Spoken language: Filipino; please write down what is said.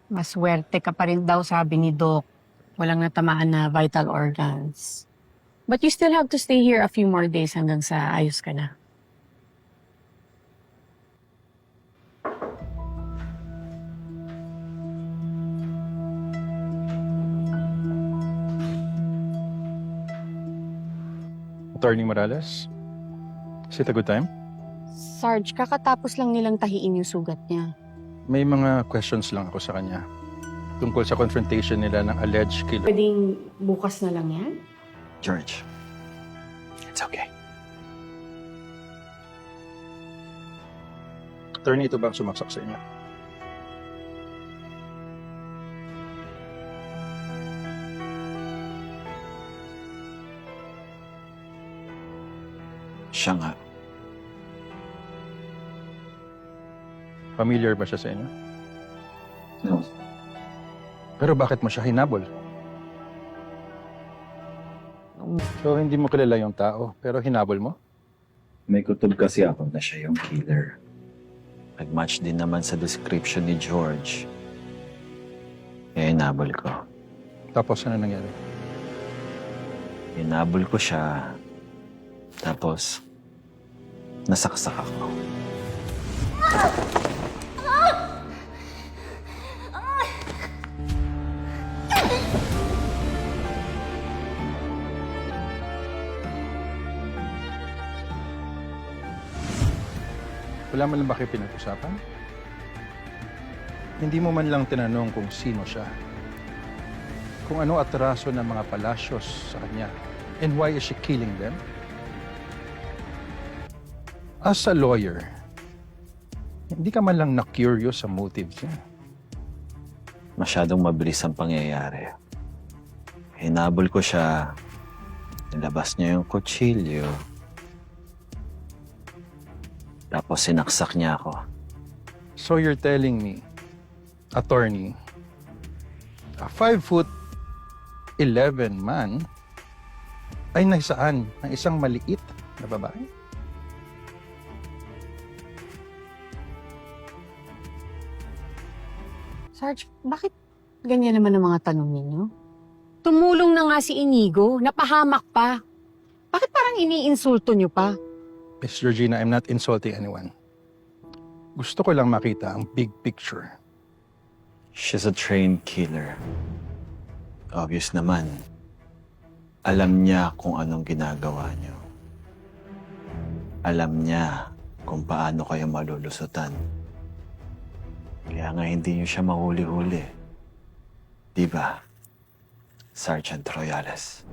Maswerte ka pa rin daw, sabi ni Doc. Walang natamaan na vital organs. But you still have to stay here a few more days hanggang sa ayos ka na. Attorney Morales, is it a good time? Sarge, kakatapos lang nilang tahiin yung sugat niya. May mga questions lang ako sa kanya tungkol sa confrontation nila ng alleged killer. Pwedeng bukas na lang yan? George, it's okay. Attorney, ito bang sumaksak sa inyo? Siya nga. Familiar ba siya sa inyo? No. Pero bakit mo siya hinabol? So, hindi mo kilala yung tao, pero hinabol mo? May kutob kasi ako na siya yung killer. Nag-match din naman sa description ni George. Kaya inabol ko. Tapos ano nangyari? Inabol ko siya. Tapos, nasaksak ako. Wala man lang ba kayo pinag-usapan? Hindi mo man lang tinanong kung sino siya. Kung ano atraso ng mga palasyos sa kanya. And why is she killing them? As a lawyer, hindi ka man lang na-curious sa motives niya. Masyadong mabilis ang pangyayari. Hinabol ko siya. Nilabas niya yung kutsilyo. Tapos sinaksak niya ako. So you're telling me, attorney, a 5'11" man ay naisaan ng isang maliit na babae? Sarge, bakit ganyan naman ang mga tanong ninyo? Tumulong na nga si Inigo, napahamak pa. Bakit parang iniinsulto niyo pa? Miss Georgina, I'm not insulting anyone. Gusto ko lang makita ang big picture. She's a trained killer. Obvious naman. Alam niya kung anong ginagawa niyo. Alam niya kung paano kayo malulusutan. Kaya nga hindi niyo siya mahuli-huli. Di ba, Sergeant Royales?